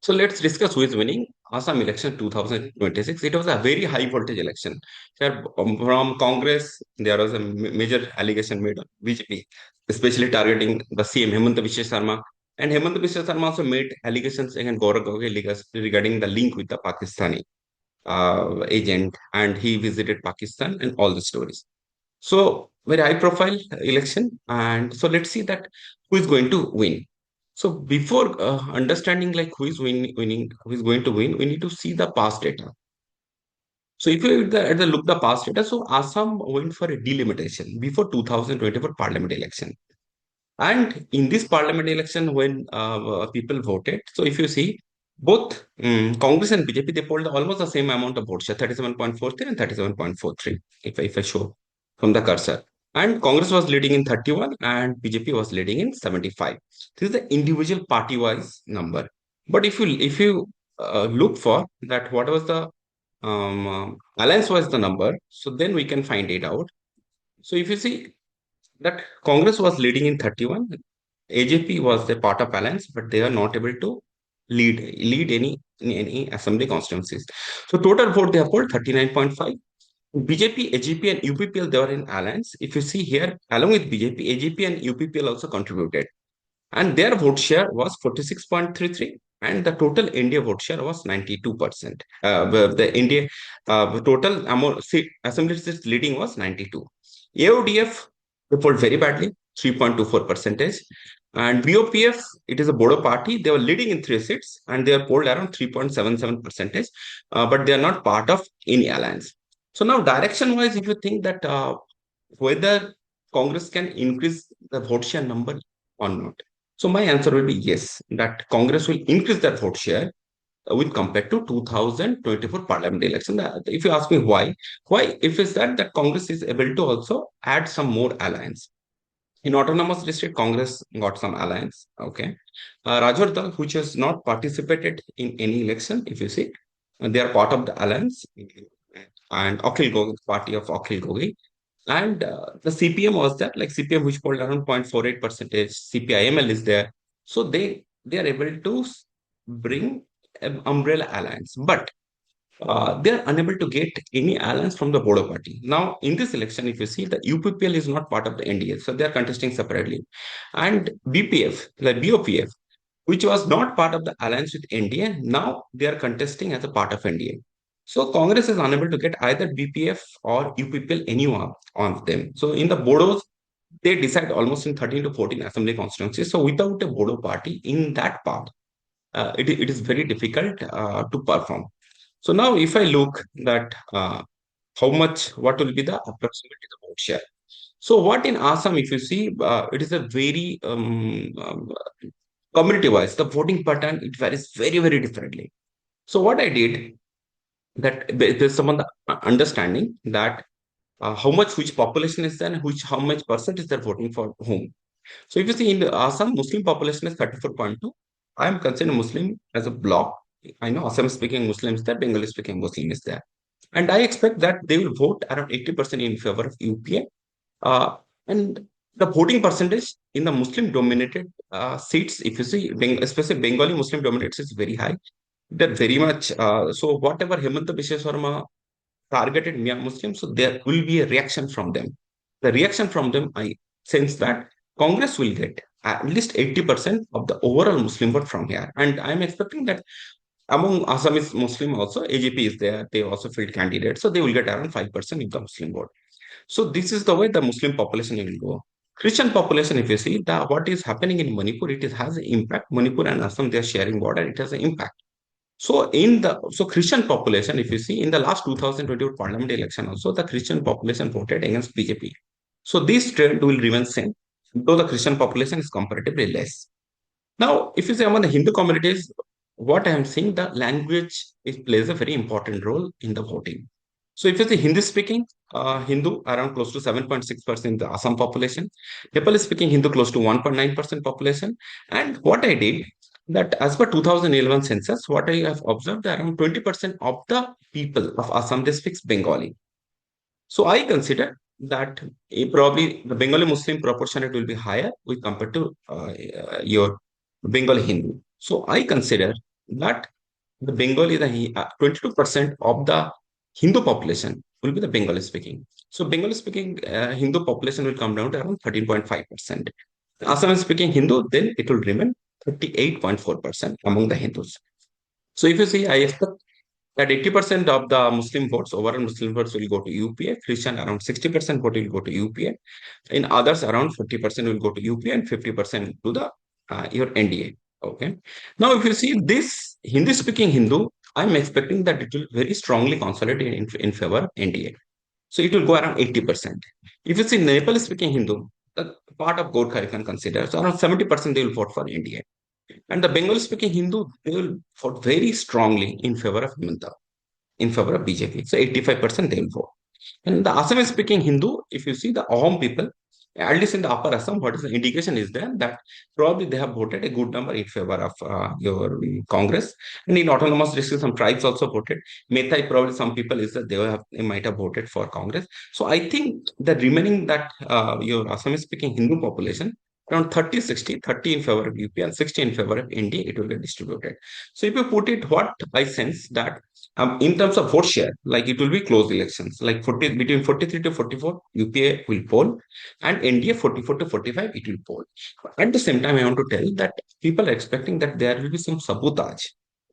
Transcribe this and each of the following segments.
So let's discuss who is winning Assam election 2026. It was a very high voltage election. Here, from Congress, there was a major allegation made on BJP, especially targeting the CM Hemant Biswa Sarma. And Hemant Biswa Sarma also made allegations against Gaurav Gogoi regarding the link with the Pakistani agent, and he visited Pakistan and all the stories. So very high profile election, and so let's see that who is going to win. So before understanding like winning, who is going to win, we need to see the past data. So if you look the past data, so Assam went for a delimitation before 2024 parliament election. And in this parliament election, when people voted, so if you see both Congress and BJP, they polled almost the same amount of votes, 37.43 and 37.43, if I show from the cursor. And Congress was leading in 31 and BJP was leading in 75. This is the individual party-wise number. But if you look for that, what was the alliance-wise the number, so then we can find it out. So if you see that Congress was leading in 31. AJP was the part of alliance, but they are not able to lead any in any assembly constituencies. So total vote they have polled 39.5. BJP, AGP, and UPPL they were in alliance. If you see here, along with BJP, AGP and UPPL also contributed, and their vote share was 46.33, and the total India vote share was 92%. The India total amount assembly seats leading was 92. AODF they polled very badly, 3.24 percentage, and BOPF, it is a Bodo party, they were leading in three seats and they are polled around 3.77 percentage, but they are not part of any alliance. So now direction wise, if you think that whether Congress can increase the vote share number or not. So my answer will be yes, that Congress will increase their vote share with compared to 2024 parliament election. If you ask me why? If it's that Congress is able to also add some more alliance. In autonomous district, Congress got some alliance. Okay, Rajwardhan, which has not participated in any election, if you see, they are part of the alliance, and Akhil Gogoi, party of Akhil Gogoi, and the CPM was that, like CPM, which polled around 0.48 percentage. CPIML is there, so they are able to bring an umbrella alliance, but they are unable to get any alliance from the Bodo party. Now, in this election, if you see, the UPPL is not part of the NDA, so they are contesting separately. And BPF, like BOPF, which was not part of the alliance with NDA, now they are contesting as a part of NDA. So Congress is unable to get either BPF or UPPL anyone on them. So in the Bodos, they decide almost in 13 to 14 assembly constituencies. So without a Bodo party in that part, it is very difficult to perform. So now, if I look that what will be the approximately the vote share. So what in Assam, if you see, it is a very community-wise, the voting pattern it varies very very differently. So what I did that there's some of the understanding that how much which population is there and which how much percent is there voting for whom. So if you see in the Assam, Muslim population is 34.2. I am considered Muslim as a block. I know Assam speaking Muslim is there, Bengali speaking Muslim is there. And I expect that they will vote around 80% in favor of UPA. And the voting percentage in the Muslim dominated seats, if you see, especially Bengali Muslim dominated is very high. They're very much, so whatever Hemanta Biswa Sarma targeted Mia Muslims, so there will be a reaction from them. The reaction from them, I sense that Congress will get at least 80% of the overall Muslim vote from here. And I'm expecting that among Assamese Muslim also, AGP is there, they also field candidates, so they will get around 5% of the Muslim vote. So this is the way the Muslim population will go. Christian population, if you see, what is happening in Manipur, it has an impact. Manipur and Assam, they are sharing border, it has an impact. So Christian population, if you see in the last 2020 parliament election, also the Christian population voted against BJP. So this trend will remain same, though the Christian population is comparatively less. Now, if you say among the Hindu communities, what I am seeing, the language plays a very important role in the voting. So if you say Hindi speaking, Hindu around close to 7.6% the Assam population, Nepali speaking Hindu close to 1.9% population. And what I did that as per 2011 census, what I have observed around 20% of the people of Assam they speak Bengali. So I consider that probably the Bengali Muslim proportionate will be higher with compared to your Bengali Hindu. So I consider that the Bengali, 22% of the Hindu population will be the Bengali speaking. So Bengali speaking Hindu population will come down to around 13.5%. Assam speaking Hindu, then it will remain 38.4% among the Hindus. So if you see, I expect that 80% of the Muslim votes, overall Muslim votes will go to UPA, Christian around 60% vote will go to UPA, in others around 40% will go to UPA and 50% to the your NDA. Okay. Now, if you see this Hindi speaking Hindu, I'm expecting that it will very strongly consolidate in favor of NDA. So it will go around 80%. If you see Nepal speaking Hindu, the part of Gorkha you can consider. So around 70% they will vote for NDA. And the Bengali speaking Hindu, they will vote very strongly in favor of Himanta, in favor of BJP. So 85% they will vote. And the Assam speaking Hindu, if you see the Ahom people, at least in the upper Assam, what is the indication is there that probably they have voted a good number in favor of your Congress. And in autonomous districts, some tribes also voted. Metai, probably some people is that they might have voted for Congress. So I think the remaining that your Assam speaking Hindu population, around 30-60, 30 in favor of UP and 60 in favor of NDA, it will get distributed. So if you put it, what I sense that in terms of vote share, like it will be close elections, like 40, between 43 to 44, UPA will poll, and NDA 44 to 45, it will poll. At the same time, I want to tell that people are expecting that there will be some sabotage,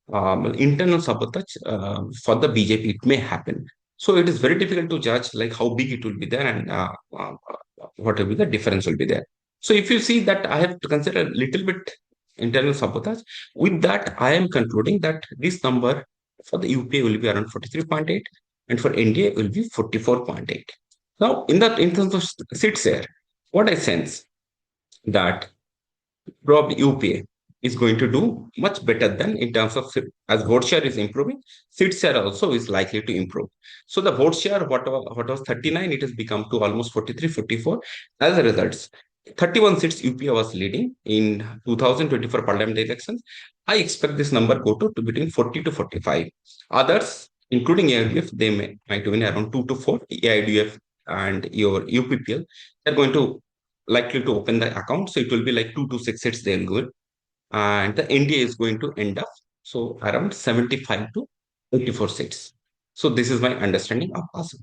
internal sabotage for the BJP. It may happen. So it is very difficult to judge like how big it will be there and what will be the difference will be there. So if you see that I have to consider a little bit internal sabotage, with that I am concluding that this number for the UPA will be around 43.8 and for NDA will be 44.8. Now, in terms of seats here, what I sense that probably UPA is going to do much better than in terms of as vote share is improving, seat share also is likely to improve. So the vote share, what was 39, it has become to almost 43, 44. As a result, 31 seats UPA was leading in 2024 parliament elections. I expect this number to between 40 to 45. Others, including AIDF, might win around 2 to 4. AIDF and your UPPL, they're going to likely to open the account. So it will be like 2 to 6 seats they'll go. And the NDA is going to end up so around 75 to 84 seats. So this is my understanding of Assam.